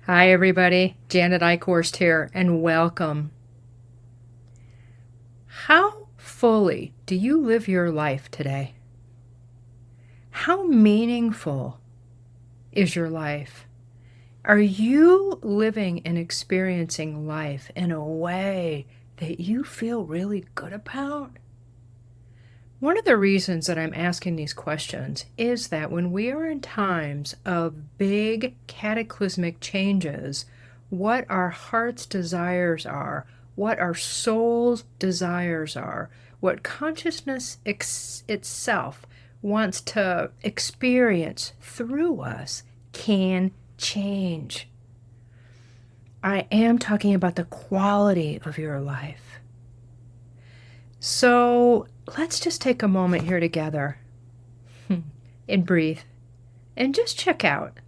Hi, everybody. Janet Eichorst here, and welcome. How fully do you live your life today? How meaningful is your life? Are you living and experiencing life in a way that you feel really good about? One of the reasons that I'm asking these questions is that when we are in times of big cataclysmic changes, what our heart's desires are, what our soul's desires are, what consciousness itself wants to experience through us can change. I am talking about the quality of your life. So let's just take a moment here together and breathe and just check out.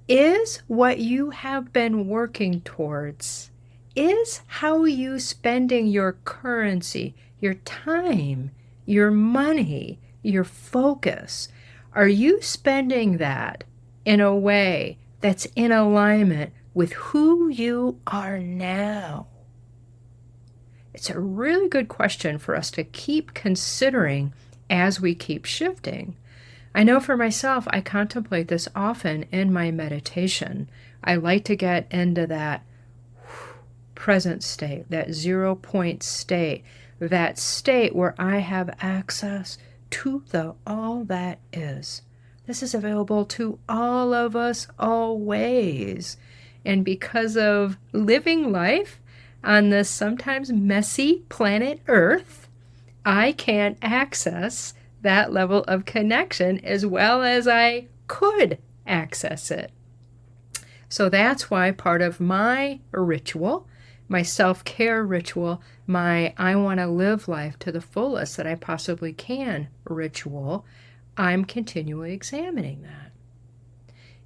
Is what you have been working towards, is how you spending your currency, your time, your money, your focus, are you spending that in a way that's in alignment with who you are now? It's a really good question for us to keep considering as we keep shifting. I know for myself, I contemplate this often in my meditation. I like to get into that present state, that 0 point state, that state where I have access to the all that is. This is available to all of us always. And because of living life on this sometimes messy planet Earth, I can access that level of connection as well as I could access it. So that's why part of my ritual, my self-care ritual, my I want to live life to the fullest that I possibly can ritual, I'm continually examining that.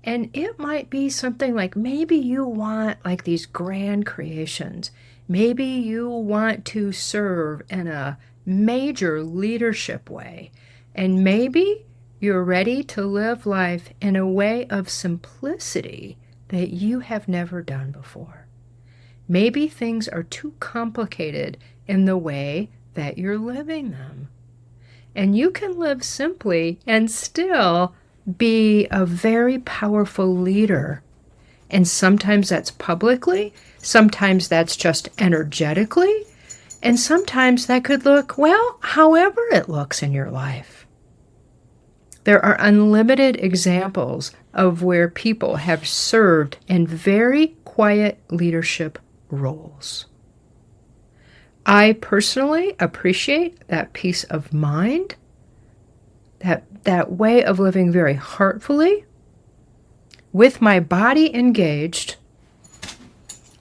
And it might be something like maybe you want like these grand creations. Maybe you want to serve in a major leadership way. And maybe you're ready to live life in a way of simplicity that you have never done before. Maybe things are too complicated in the way that you're living them. And you can live simply and still be a very powerful leader. And sometimes that's publicly, sometimes that's just energetically, and sometimes that could look, well, however it looks in your life. There are unlimited examples of where people have served in very quiet leadership roles. I personally appreciate that peace of mind, that way of living very heartfully, with my body engaged,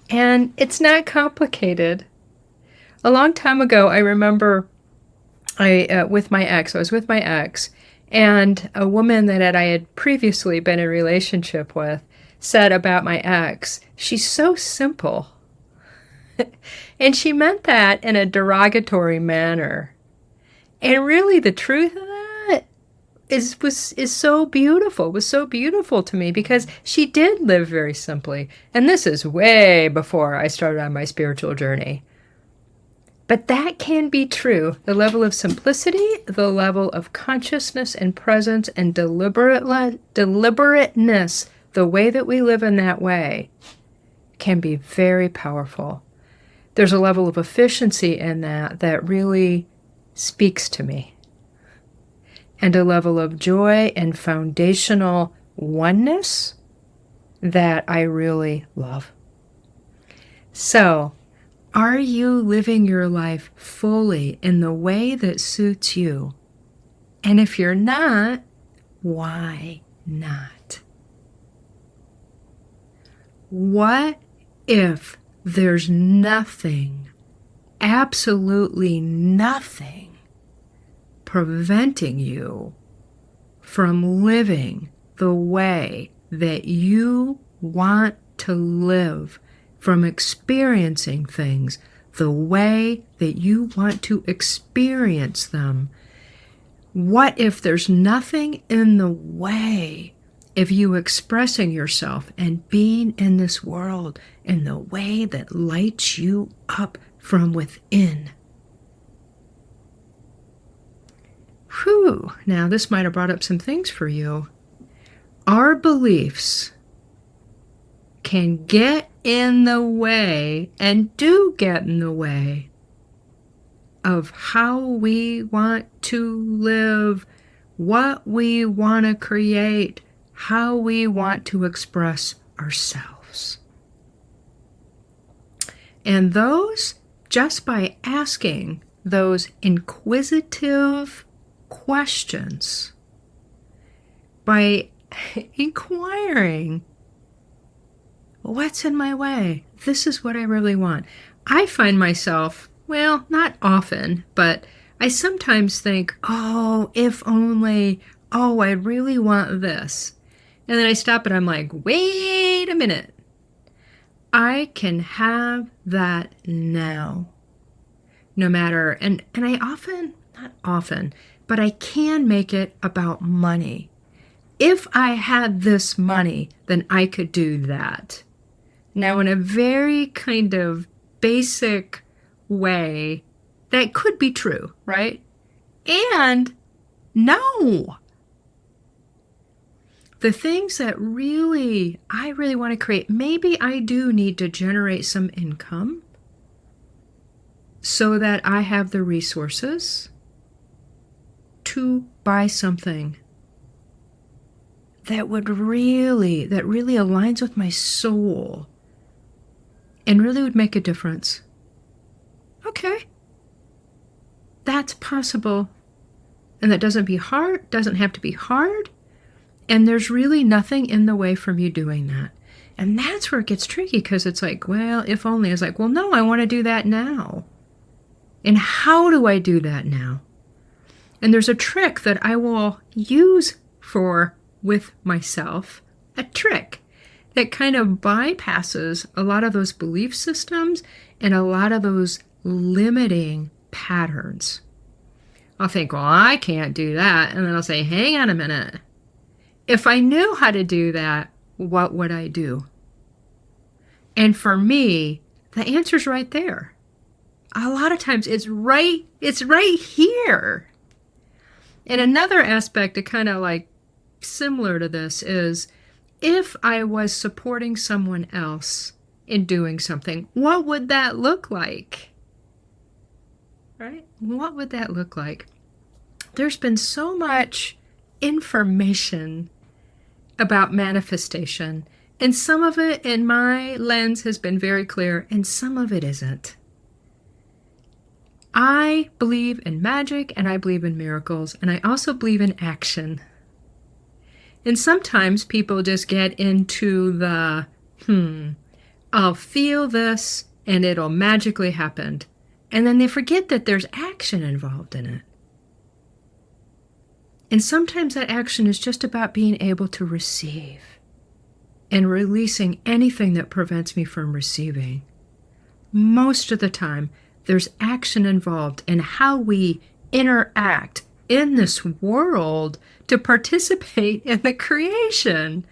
and it's not complicated. A long time ago, I remember I was with my ex, and a woman that I had previously been in a relationship with said about my ex, she's so simple. And she meant that in a derogatory manner. And really the truth of that is so beautiful, was so beautiful to me because she did live very simply. And this is way before I started on my spiritual journey. But that can be true. The level of simplicity, the level of consciousness and presence and deliberateness, the way that we live in that way can be very powerful. There's a level of efficiency in that really speaks to me. And a level of joy and foundational oneness that I really love. So, are you living your life fully in the way that suits you? And if you're not, why not? What if there's nothing, absolutely nothing, preventing you from living the way that you want to live, from experiencing things the way that you want to experience them? What if there's nothing in the way of you expressing yourself and being in this world in the way that lights you up from within. Whew, now this might have brought up some things for you. Our beliefs can get in the way, and do get in the way, of how we want to live, what we want to create, how we want to express ourselves. And those, just by asking those inquisitive questions, by inquiring, what's in my way? This is what I really want. I find myself, well, not often, but I sometimes think, oh, if only, oh, I really want this. And then I stop and I'm like, wait a minute. I can have that now. No matter, and I often, not often, but I can make it about money. If I had this money, then I could do that. Now, in a very kind of basic way, that could be true, right? And no. The things that I really want to create, maybe I do need to generate some income so that I have the resources to buy something that really aligns with my soul and really would make a difference. Okay. That's possible. And that doesn't have to be hard. And there's really nothing in the way from you doing that. And that's where it gets tricky, because it's like, well, if only. It's like, well, no, I want to do that now. And how do I do that now? And there's a trick that I will use with myself, a trick that kind of bypasses a lot of those belief systems and a lot of those limiting patterns. I'll think, well, I can't do that. And then I'll say, hang on a minute. If I knew how to do that, what would I do? And for me, the answer's right there. A lot of times it's right here. And another aspect to kind of like similar to this is, if I was supporting someone else in doing something, what would that look like? Right? What would that look like? There's been so much information about manifestation, and some of it in my lens has been very clear, and some of it isn't. I believe in magic, and I believe in miracles, and I also believe in action. And sometimes people just get into the, I'll feel this and it'll magically happen. And then they forget that there's action involved in it. And sometimes that action is just about being able to receive and releasing anything that prevents me from receiving. Most of the time, there's action involved in how we interact in this world to participate in the creation.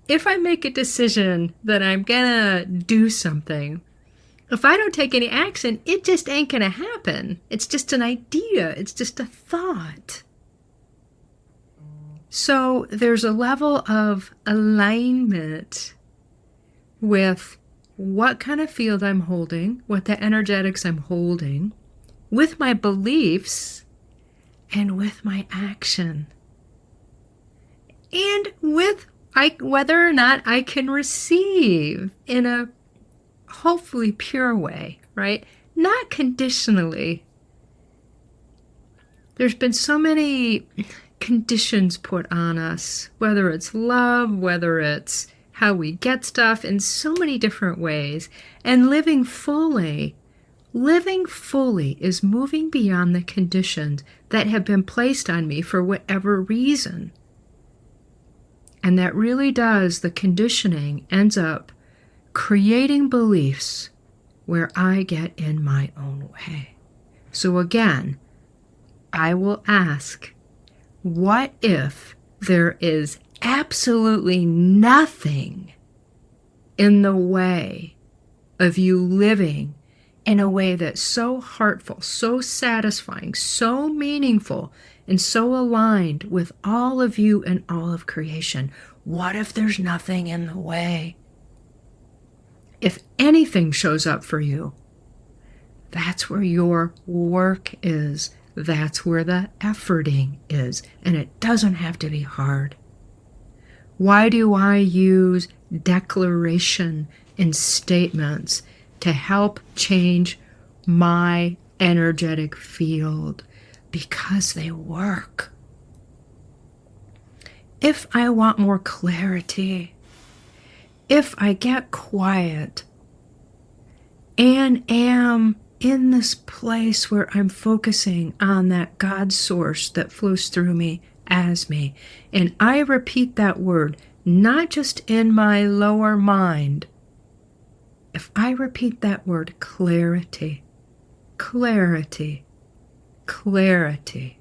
If I make a decision that I'm gonna do something, if I don't take any action, it just ain't gonna happen. It's just an idea. It's just a thought. So there's a level of alignment with what kind of field I'm holding, what the energetics I'm holding, with my beliefs, and with my action. And with whether or not I can receive in a hopefully pure way, right? Not conditionally. There's been so many conditions put on us, whether it's love, whether it's how we get stuff, in so many different ways. And living fully is moving beyond the conditions that have been placed on me for whatever reason. And that really does, the conditioning ends up creating beliefs where I get in my own way. So again, I will ask, what if there is absolutely nothing in the way of you living in a way that's so heartful, so satisfying, so meaningful, and so aligned with all of you and all of creation. What if there's nothing in the way? If anything shows up for you, that's where your work is. That's where the efforting is. And it doesn't have to be hard. Why do I use declaration and statements to help change my energetic field? Because they work. If I want more clarity, if I get quiet and am in this place where I'm focusing on that God source that flows through me as me, and I repeat that word, not just in my lower mind, if I repeat that word, clarity, clarity, clarity,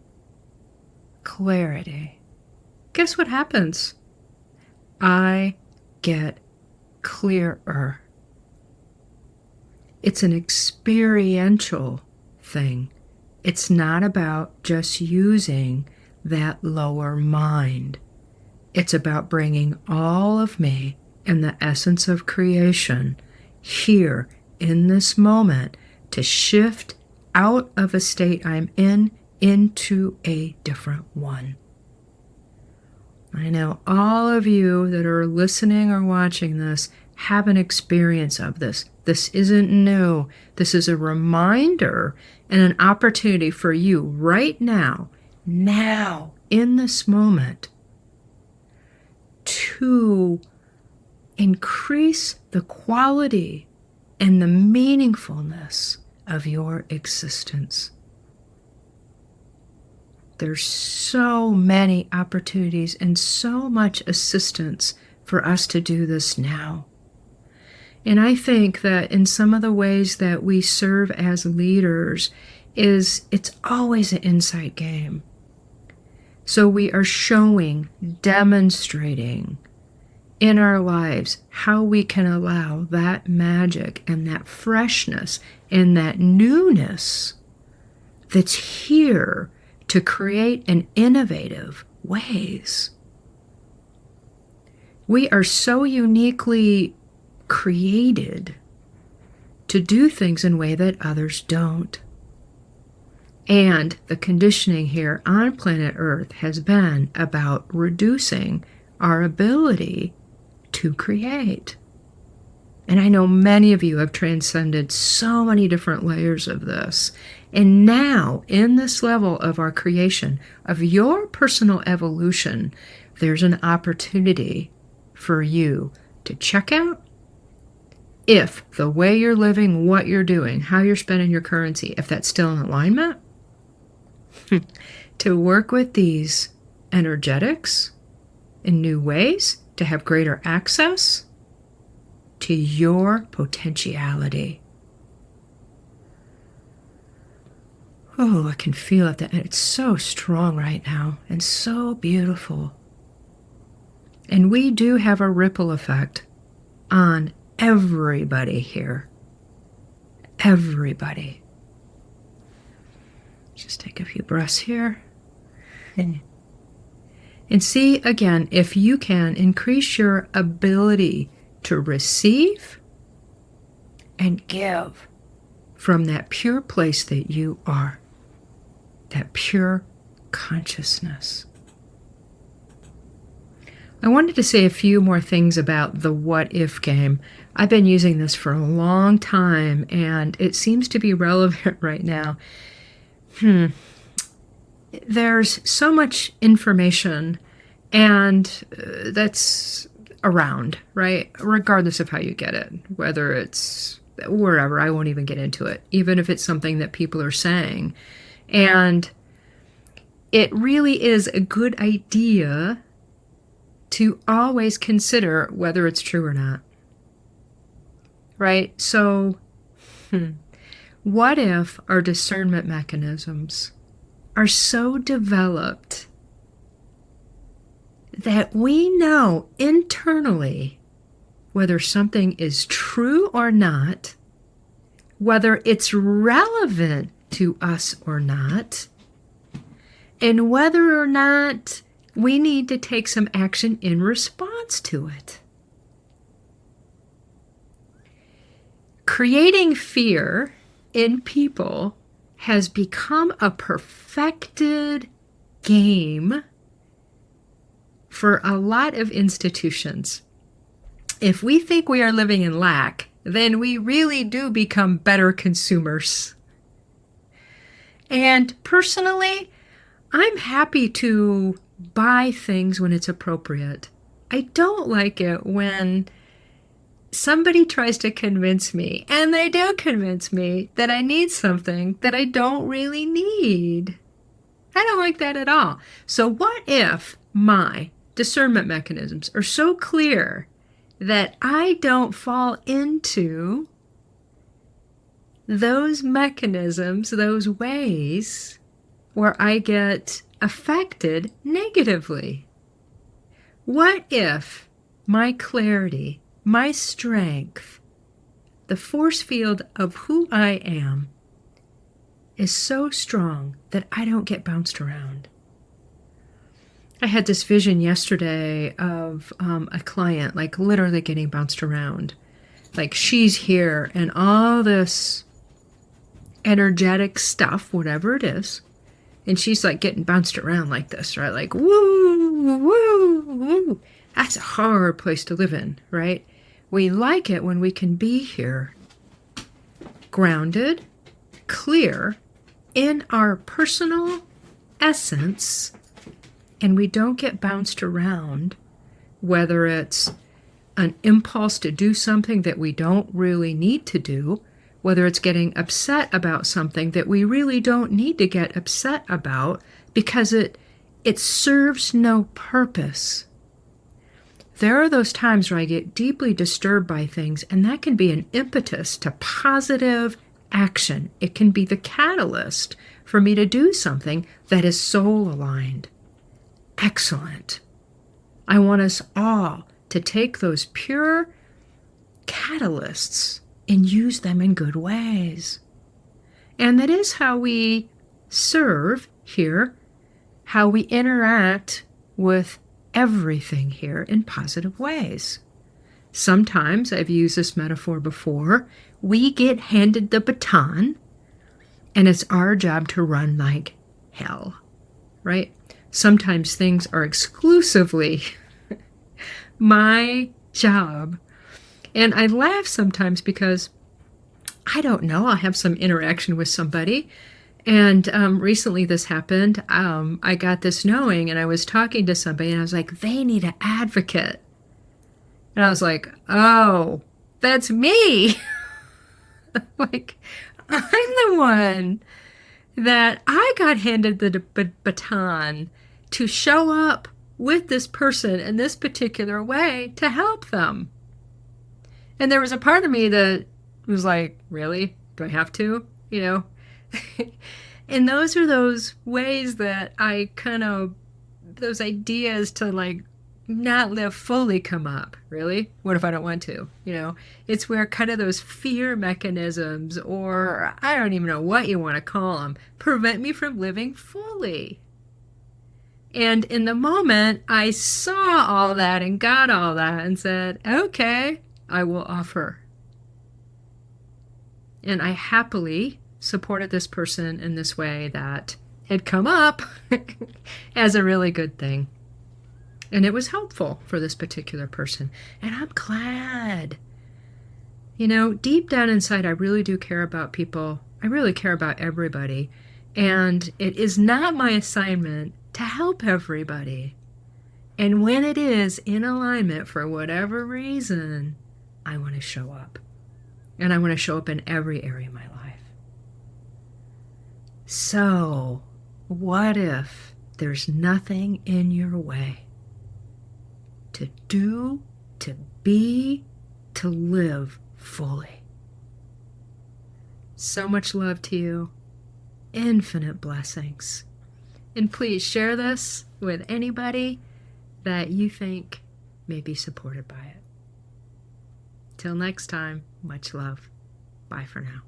clarity, guess what happens? I get clearer. It's an experiential thing. It's not about just using that lower mind. It's about bringing all of me and the essence of creation here in this moment to shift out of a state I'm in into a different one. I know all of you that are listening or watching this have an experience of this. This isn't new. This is a reminder and an opportunity for you right now, in this moment, to increase the quality and the meaningfulness of your existence. There's so many opportunities and so much assistance for us to do this now. And I think that in some of the ways that we serve as leaders it's always an insight game. So we are showing, demonstrating in our lives how we can allow that magic and that freshness and that newness that's here to create in innovative ways. We are so uniquely created to do things in a way that others don't. And the conditioning here on planet Earth has been about reducing our ability to create. And I know many of you have transcended so many different layers of this. And now, in this level of our creation, of your personal evolution, there's an opportunity for you to check out if the way you're living, what you're doing, how you're spending your currency, if that's still in alignment, to work with these energetics in new ways, to have greater access to your potentiality. Oh, I can feel it. It's so strong right now and so beautiful. And we do have a ripple effect on everybody here. Everybody. Just take a few breaths here. And see, again, if you can increase your ability to receive and give from that pure place that you are, that pure consciousness. I wanted to say a few more things about the what if game. I've been using this for a long time, and it seems to be relevant right now. There's so much information, and that's around, right? Regardless of how you get it, whether it's wherever, I won't even get into it, even if it's something that people are saying. And it really is a good idea to always consider whether it's true or not. Right? So, what if our discernment mechanisms are so developed that we know internally whether something is true or not, whether it's relevant to us or not, and whether or not we need to take some action in response to it. Creating fear in people has become a perfected game for a lot of institutions. If we think we are living in lack, then we really do become better consumers. And personally, I'm happy to buy things when it's appropriate. I don't like it when somebody tries to convince me, and they do convince me, that I need something that I don't really need. I don't like that at all. So what if my discernment mechanisms are so clear that I don't fall into those mechanisms, those ways where I get affected negatively? What if my clarity, my strength, the force field of who I am is so strong that I don't get bounced around? I had this vision yesterday of a client, like literally getting bounced around. Like she's here and all this energetic stuff, whatever it is, and she's like getting bounced around like this, right? Like, woo, woo, woo. That's a hard place to live in, right? We like it when we can be here, grounded, clear, in our personal essence, and we don't get bounced around, whether it's an impulse to do something that we don't really need to do, whether it's getting upset about something that we really don't need to get upset about because it serves no purpose. There are those times where I get deeply disturbed by things, and that can be an impetus to positive action. It can be the catalyst for me to do something that is soul aligned. Excellent. I want us all to take those pure catalysts and use them in good ways. And that is how we serve here, how we interact with everything here in positive ways. Sometimes, I've used this metaphor before, we get handed the baton and it's our job to run like hell, right? Sometimes things are exclusively my job. And I laugh sometimes because, I don't know, I'll have some interaction with somebody. And recently this happened. I got this knowing, and I was talking to somebody, and I was like, they need an advocate. And I was like, oh, that's me. Like, I'm the one that I got handed the baton to show up with this person in this particular way to help them. And there was a part of me that was like, really? Do I have to? You know? And those are those ways that I kind of, those ideas to like not live fully come up. Really? What if I don't want to? You know? It's where kind of those fear mechanisms, or I don't even know what you want to call them, prevent me from living fully. And in the moment, I saw all that and got all that and said, okay, I will offer. And I happily supported this person in this way that had come up as a really good thing. And it was helpful for this particular person. And I'm glad. You know, deep down inside, I really do care about people. I really care about everybody. And it is not my assignment to help everybody. And when it is in alignment for whatever reason, I want to show up. And I want to show up in every area of my life. So, what if there's nothing in your way to do, to be, to live fully? So much love to you. Infinite blessings. And please share this with anybody that you think may be supported by it. Till next time, much love. Bye for now.